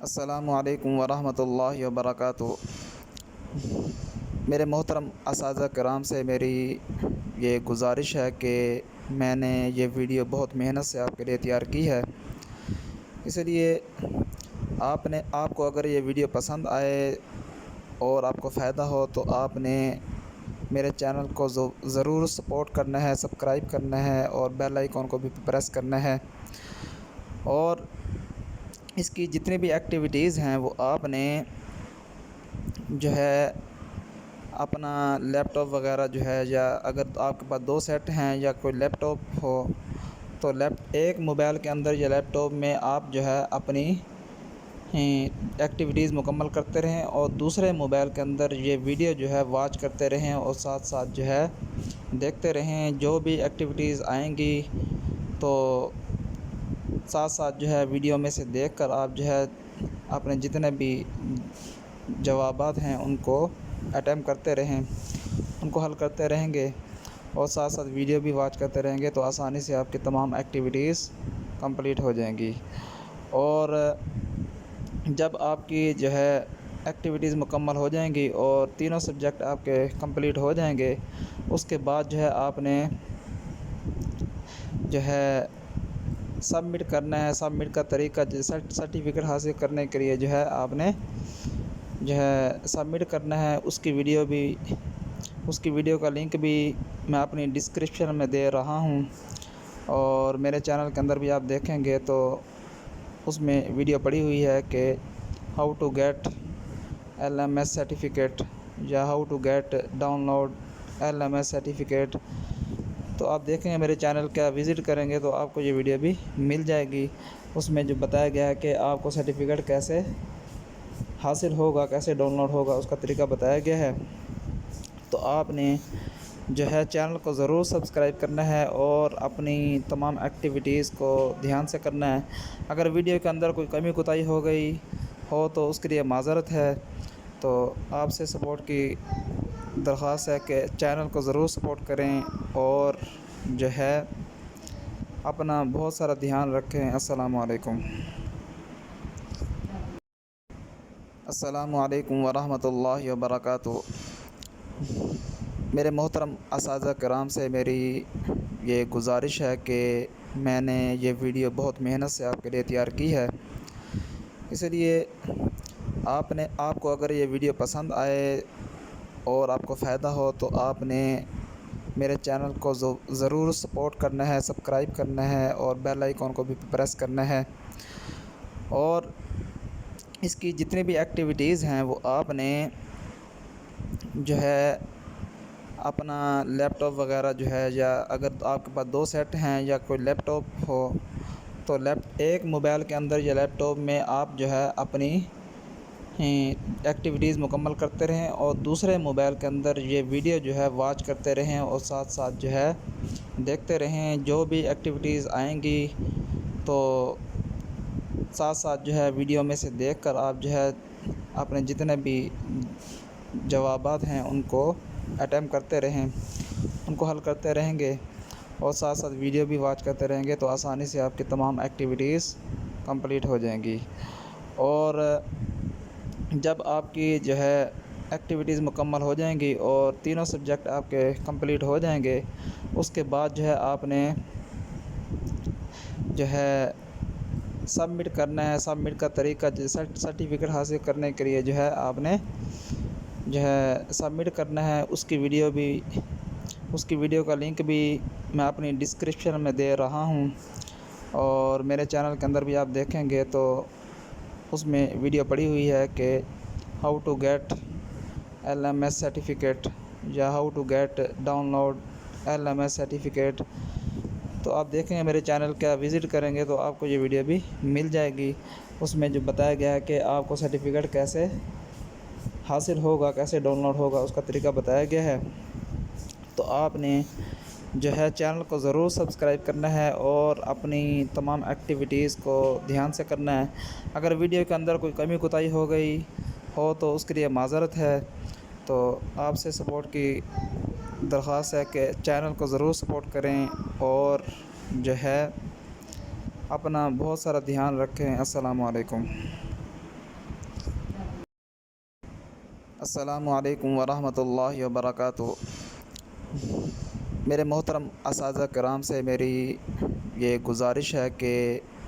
अस्सलामु अलैकुम वरहमतुल्लाहि वबरकातुहू। मेरे मोहतरम असातिज़ा किराम से मेरी ये गुज़ारिश है कि मैंने ये वीडियो बहुत मेहनत से आपके लिए तैयार की है, इसलिए आपको अगर ये वीडियो पसंद आए और आपको फ़ायदा हो तो आपने मेरे चैनल को ज़रूर सपोर्ट करना है, सब्सक्राइब करना है और बेल आइकॉन को भी प्रेस करना है। और इसकी जितनी भी एक्टिविटीज़ हैं वो आपने जो है अपना लैपटॉप वगैरह जो है, या अगर आपके पास 2 सेट हैं या कोई लैपटॉप हो तो एक मोबाइल के अंदर या लैपटॉप में आप जो है अपनी एक्टिविटीज़ मुकम्मल करते रहें और दूसरे मोबाइल के अंदर ये वीडियो जो है वॉच करते रहें और साथ साथ जो है देखते रहें। जो भी एक्टिविटीज़ आएंगी तो साथ साथ जो है वीडियो में से देखकर आप जो है अपने जितने भी जवाबात हैं उनको अटेम्प्ट करते रहें, उनको हल करते रहेंगे और साथ साथ वीडियो भी वॉच करते रहेंगे तो आसानी से आपकी तमाम एक्टिविटीज़ कंप्लीट हो जाएंगी। और जब आपकी जो है एक्टिविटीज़ मुकम्मल हो जाएंगी और तीनों सब्जेक्ट आपके कंप्लीट हो जाएंगे, उसके बाद जो है आपने जो है सबमिट करना है। सबमिट का तरीका सर्टिफ़िकेट हासिल करने के लिए जो है आपने जो है सबमिट करना है। उसकी वीडियो का लिंक भी मैं अपनी डिस्क्रिप्शन में दे रहा हूँ और मेरे चैनल के अंदर भी आप देखेंगे तो उसमें वीडियो पड़ी हुई है कि how to get LMS certificate या how to get download LMS certificate. तो आप देखेंगे मेरे चैनल का विज़िट करेंगे तो आपको ये वीडियो भी मिल जाएगी। उसमें जो बताया गया है कि आपको सर्टिफ़िकेट कैसे हासिल होगा, कैसे डाउनलोड होगा, उसका तरीका बताया गया है। तो आपने जो है चैनल को ज़रूर सब्सक्राइब करना है और अपनी तमाम एक्टिविटीज़ को ध्यान से करना है। अगर वीडियो के अंदर कोई कमी कोताही हो गई हो तो उसके लिए माज़रत है। तो आपसे सपोर्ट की दरख्वास्त है कि चैनल को ज़रूर सपोर्ट करें और जो है अपना बहुत सारा ध्यान रखें। अस्सलामु अलैकुम वरहमतुल्लाहि वबरकातुहू। मेरे मोहतरम असातिज़ा किराम से मेरी ये गुज़ारिश है कि मैंने ये वीडियो बहुत मेहनत से आपके लिए तैयार की है, इसलिए आपको अगर ये वीडियो पसंद आए और आपको फ़ायदा हो तो आपने मेरे चैनल को ज़रूर सपोर्ट करना है, सब्सक्राइब करना है और बेल आइकॉन को भी प्रेस करना है। और इसकी जितनी भी एक्टिविटीज़ हैं वो आपने जो है अपना लैपटॉप वगैरह जो है, या अगर आपके पास 2 सेट हैं या कोई लैपटॉप हो तो एक मोबाइल के अंदर या लैपटॉप में आप जो है अपनी एक्टिविटीज़ मुकम्मल करते रहें और दूसरे मोबाइल के अंदर ये वीडियो जो है वॉच करते रहें और साथ साथ जो है देखते रहें। जो भी एक्टिविटीज़ आएंगी तो साथ साथ जो है वीडियो में से देखकर आप जो है अपने जितने भी जवाबात हैं उनको अटेम्प्ट करते रहें, उनको हल करते रहेंगे और साथ साथ वीडियो भी वॉच करते रहेंगे तो आसानी से आपकी तमाम एक्टिविटीज़ कंप्लीट हो जाएंगी। और जब आपकी जो है एक्टिविटीज़ मुकम्मल हो जाएंगी और तीनों सब्जेक्ट आपके कंप्लीट हो जाएंगे, उसके बाद जो है आपने जो है सबमिट करना है। सबमिट का तरीका सर्टिफ़िकेट हासिल करने के लिए जो है आपने जो है सबमिट करना है। उसकी वीडियो का लिंक भी मैं अपनी डिस्क्रिप्शन में दे रहा हूँ और मेरे चैनल के अंदर भी आप देखेंगे तो उसमें वीडियो पड़ी हुई है कि how to get LMS certificate या how to get download LMS certificate. तो आप देखेंगे मेरे चैनल का विज़िट करेंगे तो आपको ये वीडियो भी मिल जाएगी। उसमें जो बताया गया है कि आपको सर्टिफ़िकेट कैसे हासिल होगा, कैसे डाउनलोड होगा, उसका तरीका बताया गया है। तो आपने जो है चैनल को ज़रूर सब्सक्राइब करना है और अपनी तमाम एक्टिविटीज़ को ध्यान से करना है। अगर वीडियो के अंदर कोई कमी कोताही हो गई हो तो उसके लिए माज़रत है। तो आपसे सपोर्ट की दरख्वास्त है कि चैनल को ज़रूर सपोर्ट करें और जो है अपना बहुत सारा ध्यान रखें। अस्सलामु अलैकुम। अस्सलामु अलैकुम वरहमतुल्लाहि वबरकातुहू। मेरे मोहतरम असातिज़ा किराम से मेरी ये गुज़ारिश है कि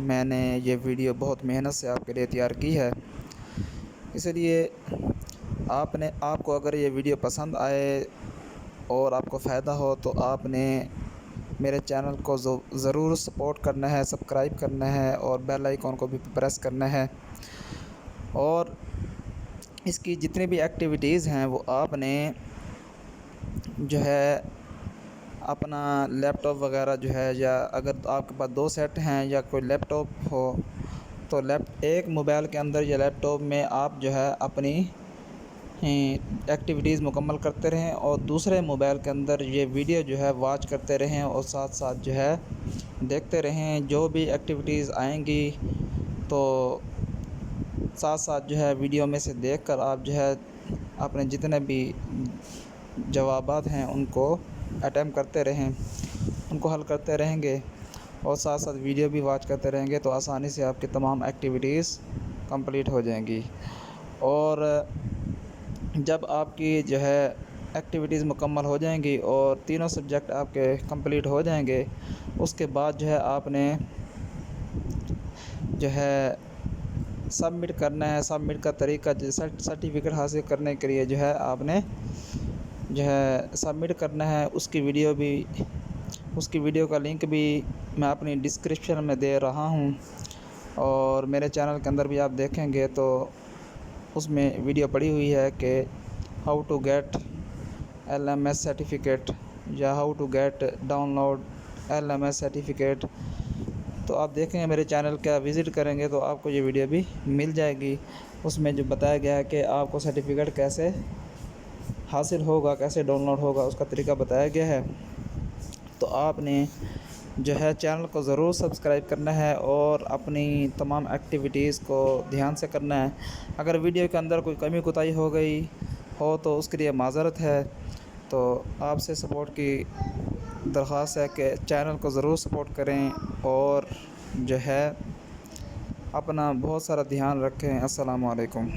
मैंने ये वीडियो बहुत मेहनत से आपके लिए तैयार की है, इसलिए आपको अगर ये वीडियो पसंद आए और आपको फ़ायदा हो तो आपने मेरे चैनल को ज़रूर सपोर्ट करना है, सब्सक्राइब करना है और बेल आइकॉन को भी प्रेस करना है। और इसकी जितनी भी एक्टिविटीज़ हैं वो आपने जो है अपना लैपटॉप वगैरह जो है, या अगर आपके पास 2 सेट हैं या कोई लैपटॉप हो तो एक मोबाइल के अंदर या लैपटॉप में आप जो है अपनी एक्टिविटीज़ मुकम्मल करते रहें और दूसरे मोबाइल के अंदर ये वीडियो जो है वॉच करते रहें और साथ साथ जो है देखते रहें। जो भी एक्टिविटीज़ आएंगी तो साथ साथ जो है वीडियो में से देखकर आप जो है अपने जितने भी जवाबात हैं उनको अटेम्प्ट करते रहें, उनको हल करते रहेंगे और साथ साथ वीडियो भी वॉच करते रहेंगे तो आसानी से आपकी तमाम एक्टिविटीज़ कंप्लीट हो जाएंगी। और जब आपकी जो है एक्टिविटीज़ मुकम्मल हो जाएंगी और तीनों सब्जेक्ट आपके कंप्लीट हो जाएंगे, उसके बाद जो है आपने जो है सबमिट करना है। सबमिट का तरीका सर्टिफ़िकेट हासिल करने के लिए जो है आपने जो है सबमिट करना है। उसकी वीडियो का लिंक भी मैं अपनी डिस्क्रिप्शन में दे रहा हूँ और मेरे चैनल के अंदर भी आप देखेंगे तो उसमें वीडियो पड़ी हुई है कि how to get LMS certificate या how to get download LMS certificate. तो आप देखेंगे मेरे चैनल का विज़िट करेंगे तो आपको ये वीडियो भी मिल जाएगी। उसमें जो बताया गया है कि आपको सर्टिफ़िकेट कैसे हासिल होगा, कैसे डाउनलोड होगा, उसका तरीका बताया गया है। तो आपने जो है चैनल को ज़रूर सब्सक्राइब करना है और अपनी तमाम एक्टिविटीज़ को ध्यान से करना है। अगर वीडियो के अंदर कोई कमी कोताही हो गई हो तो उसके लिए माज़रत है। तो आपसे सपोर्ट की दरख्वास्त है कि चैनल को ज़रूर सपोर्ट करें और जो है अपना बहुत सारा ध्यान रखें। अस्सलामु अलैकुम।